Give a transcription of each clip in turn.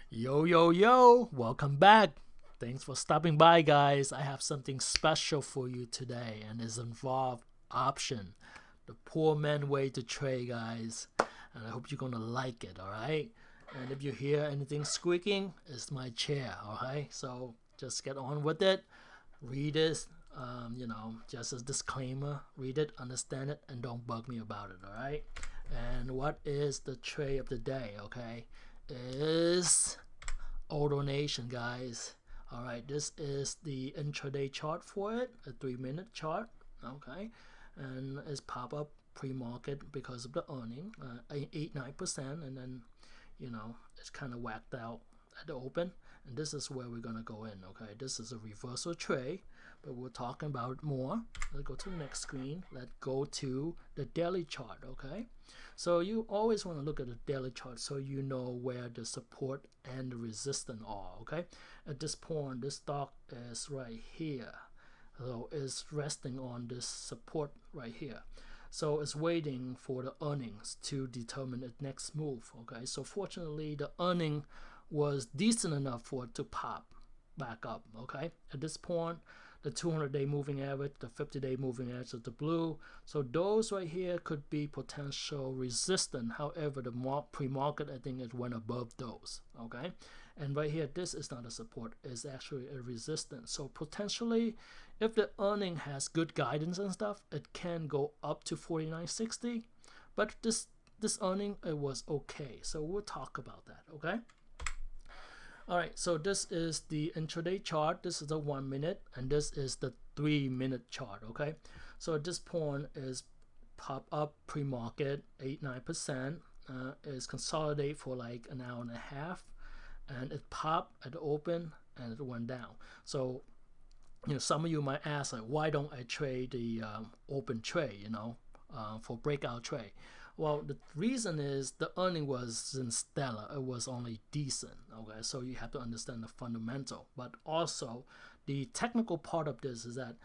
Yo, yo, yo, welcome back. Thanks for stopping by, guys. I have something special for you today, and it's involved option, the poor man way to trade, guys. And I hope you're gonna like it, all right? And if you hear anything squeaking, it's my chair, all right? So just get on with it. Read it, just as disclaimer, read it, understand it, and don't bug me about it, all right? And what is the trade of the day, okay? Is Autonation, guys. All right, this is the intraday chart for it, a 3-minute chart. Okay, and it's pop up pre-market because of the earning, 8-9%, and then it's kind of whacked out at the open. And this is where we're gonna go in. Okay, this is a reversal trade, but we're talking about more. Let's go to the next screen. Let's go to the daily chart. Okay, so you always want to look at the daily chart so you know where the support and the resistance are. Okay, at this point, this stock is right here, so it's resting on this support right here. So it's waiting for the earnings to determine its next move. Okay, so fortunately, the earning was decent enough for it to pop back up. Okay, at this point, the 200-day moving average, the 50-day moving average of the blue. So those right here could be potential resistant. However, the pre-market, I think it went above those. Okay, and right here, this is not a support, it's actually a resistance. So potentially, if the earning has good guidance and stuff, it can go up to 49.60. But this earning, it was okay. So we'll talk about that. Okay. All right, so this is the intraday chart. This is the 1 minute, and this is the 3-minute chart. Okay, so at this point is pop up pre-market 8-9%, is consolidate for like an hour and a half, and it popped at the open and it went down. So some of you might ask, like, why don't I trade the open trade, for breakout trade? Well, the reason is the earning wasn't stellar. It was only decent. Okay, so you have to understand the fundamental, but also the technical part of this is that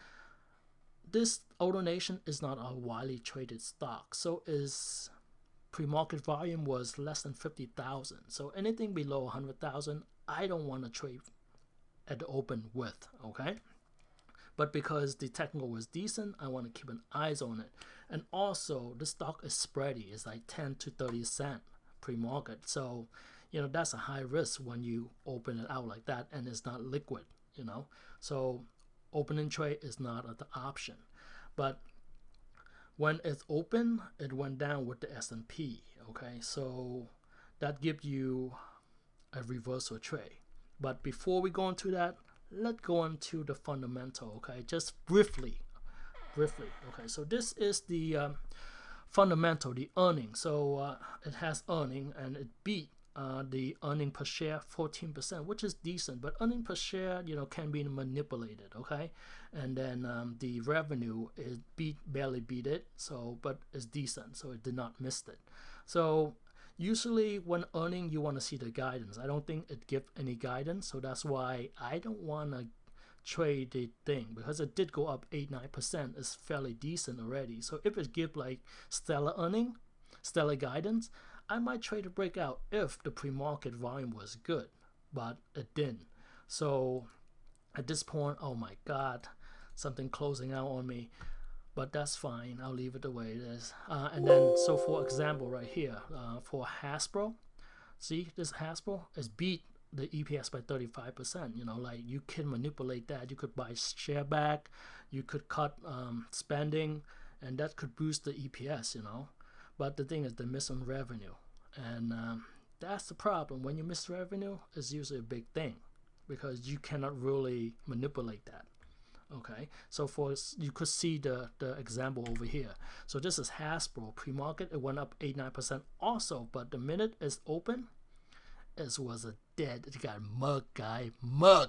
this Autonation is not a widely traded stock. So is pre-market volume was less than 50,000. So anything below 100,000, I don't want to trade at the open with. Okay. But because the technical was decent, I want to keep an eyes on it. And also, the stock is spready. It's like 10 to 30 cent pre-market. So, that's a high risk when you open it out like that and it's not liquid. So, opening trade is not an option. But when it's open, it went down with the S&P. Okay, so that gives you a reversal trade. But before we go into that, let's go into the fundamental. Okay, just briefly. Okay, so this is the fundamental, the earning. So it has earning and it beat the earning per share 14%, which is decent. But earning per share, can be manipulated. Okay, and then the revenue is barely beat it. So, but it's decent. So it did not miss it. So usually when earning, you want to see the guidance. I don't think it gives any guidance, so that's why I don't want to trade the thing, because it did go up 8-9%. It's fairly decent already. So if it gives like stellar earning, stellar guidance, I might trade a breakout if the pre-market volume was good, but it didn't. So at this point, oh my god, something closing out on me, but that's fine. I'll leave it the way it is. And then, so for example, right here, for Hasbro, see this Hasbro is beat the EPS by 35%. Like you can manipulate that. You could buy share back, you could cut spending, and that could boost the EPS. But the thing is, they miss on revenue, and that's the problem. When you miss revenue, it's usually a big thing because you cannot really manipulate that. Okay, so you could see the example over here. So this is Hasbro pre-market. It went up 8-9% also, but the minute it's open, it was a dead. It got mug. All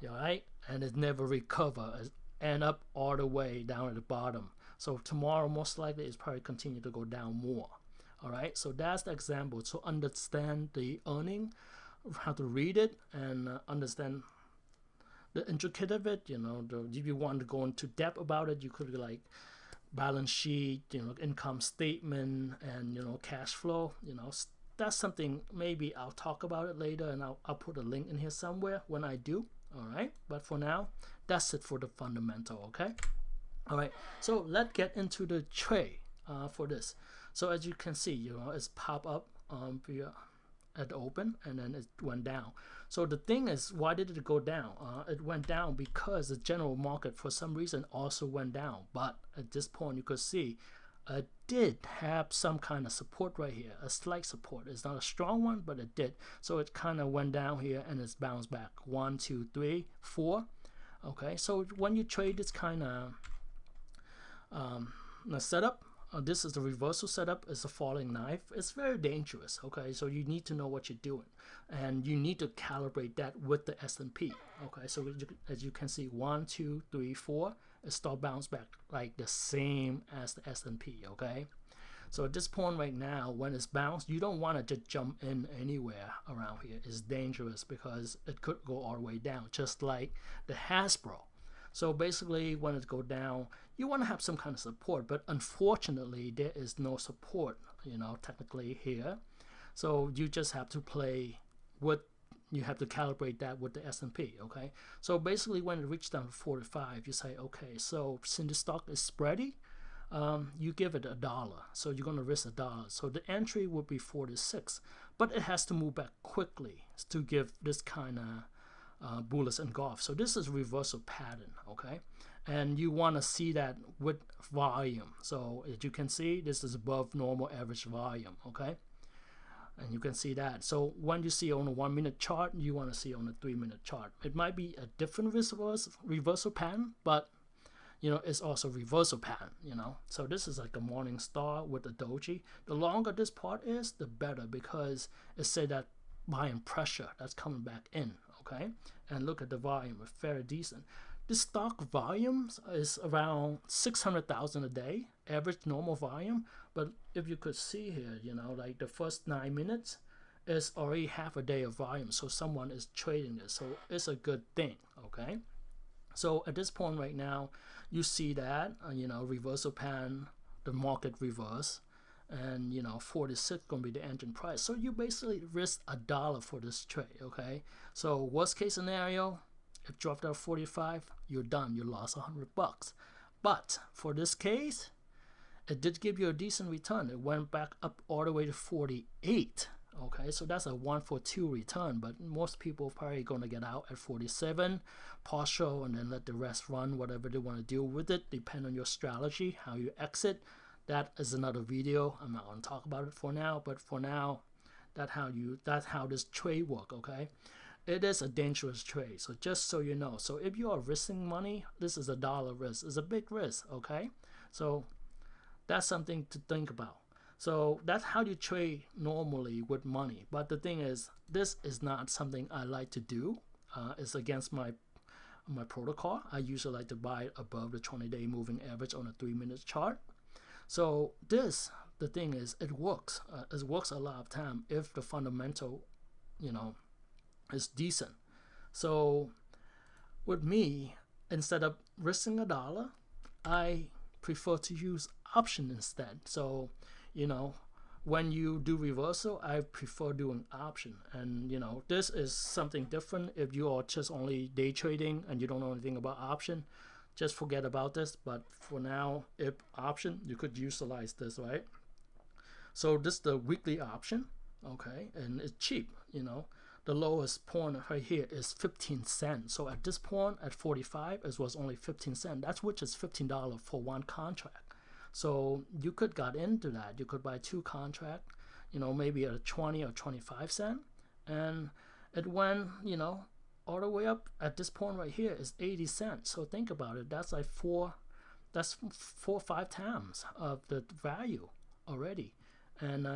right, and it never recover. It end up all the way down at the bottom. So tomorrow, most likely, it's probably continue to go down more. All right, so that's the example. So understand the earning, how to read it, and understand the intricate of it. If you want to go into depth about it, you could like balance sheet, income statement, and cash flow, that's something maybe I'll talk about it later, and I'll put a link in here somewhere when I do. All right, but for now, that's it for the fundamental. Okay. All right, so let's get into the trade for this. So as you can see, it's pop up at the open, and then it went down. So the thing is, why did it go down? It went down because the general market for some reason also went down. But at this point, you could see it did have some kind of support right here, a slight support. It's not a strong one, but it did. So it kind of went down here and it's bounced back. 1, 2, 3, 4. Okay, so when you trade this kind of setup, this is the reversal setup. It's a falling knife. It's very dangerous. Okay, so you need to know what you're doing, and you need to calibrate that with the S&P. Okay, so as you can see, 1, 2, 3, 4, it start bounce back like the same as the S&P. Okay, so at this point right now, when it's bounced, you don't want to just jump in anywhere around here. It's dangerous because it could go all the way down, just like the Hasbro. So basically, when it go down, you want to have some kind of support, but unfortunately, there is no support, technically here. So you just have to play with, you have to calibrate that with the S&P, okay? So basically, when it reaches down to 45, you say, okay, so since the stock is spready, you give it $1. So you're going to risk $1. So the entry would be 46, but it has to move back quickly to give this kind of bullish engulf. So this is reversal pattern, okay? And you want to see that with volume. So as you can see, this is above normal average volume, okay? And you can see that. So when you see on a 1 minute chart, you want to see on a 3 minute chart. It might be a different reversal pattern, but it's also reversal pattern, So this is like a morning star with a doji. The longer this part is, the better, because it said that buying pressure that's coming back in, okay? And look at the volume, it's very decent. The stock volumes is around 600,000 a day, average normal volume. But if you could see here, like the first 9 minutes is already half a day of volume. So someone is trading this. So it's a good thing, okay? So at this point right now, you see that, reversal pattern, the market reverse. And 46 gonna be the engine price. So you basically risk $1 for this trade, okay? So worst case scenario, if it dropped out 45, you're done. You lost $100. But for this case, it did give you a decent return. It went back up all the way to 48. Okay, so that's a 1 for 2 return, but most people probably gonna get out at 47, partial, and then let the rest run whatever they want to do with it. Depend on your strategy, how you exit. That is another video. I'm not going to talk about it for now, but for now, that's how this trade work, okay? It is a dangerous trade, so just so you know. So if you are risking money, this is $1 risk. It's a big risk, okay? So that's something to think about. So that's how you trade normally with money. But the thing is, this is not something I like to do. It's against my protocol. I usually like to buy it above the 20-day moving average on a 3-minute chart. So the thing is, it works. It works a lot of time if the fundamental, is decent. So with me, instead of risking $1, I prefer to use option instead. So, when you do reversal, I prefer doing option. And, this is something different. If you are just only day trading and you don't know anything about option, just forget about this. But for now, if option, you could utilize this, right? So this is the weekly option, okay? And it's cheap, The lowest point right here is 15 cents. So at this point, at 45, it was only 15 cents. That's which is $15 for one contract. So you could got into that. You could buy 2 contracts, maybe at 20 or 25 cents. And it went, all the way up at this point right here is 80 cents. So think about it. That's like 4 or 5 times of the value already. And,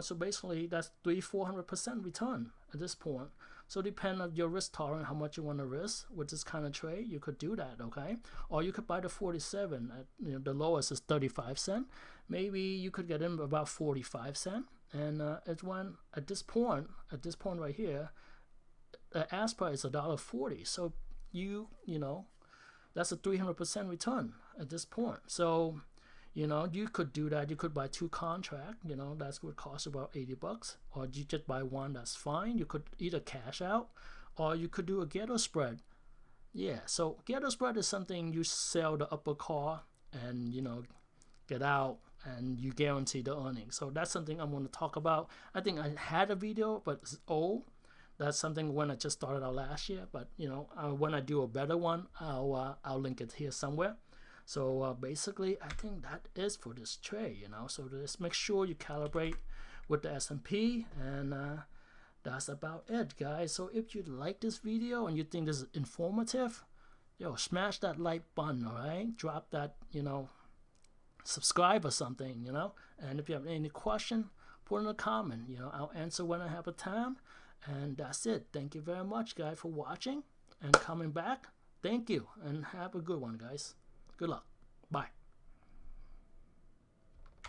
so basically that's 300-400% return at this point. So depend on your risk tolerance, how much you want to risk with this kind of trade, you could do that, okay? Or you could buy the 47, at, the lowest is 35 cents. Maybe you could get in about 45 cents. And it went at this point right here, the ask price is $1.40. So that's a 300% return at this point. So, You know, you could do that. You could buy 2 contracts. You know, that's would cost about $80. Or you just buy one, that's fine. You could either cash out, or you could do a ghetto spread. Yeah, so ghetto spread is something you sell the upper call and, you know, get out, and you guarantee the earnings. So that's something I'm going to talk about. I think I had a video, but it's old. That's something when I just started out last year. But you know, when I do a better one, I'll link it here somewhere. So basically, I think that is for this trade. You know, so just make sure you calibrate with the S&P, and that's about it, guys. So if you like this video and you think this is informative, yo, smash that like button. All right, drop that, you know, subscribe or something, you know. And if you have any question, put in a comment. You know, I'll answer when I have a time. And that's it. Thank you very much, guys, for watching and coming back. Thank you, and have a good one, guys. Good luck. Bye.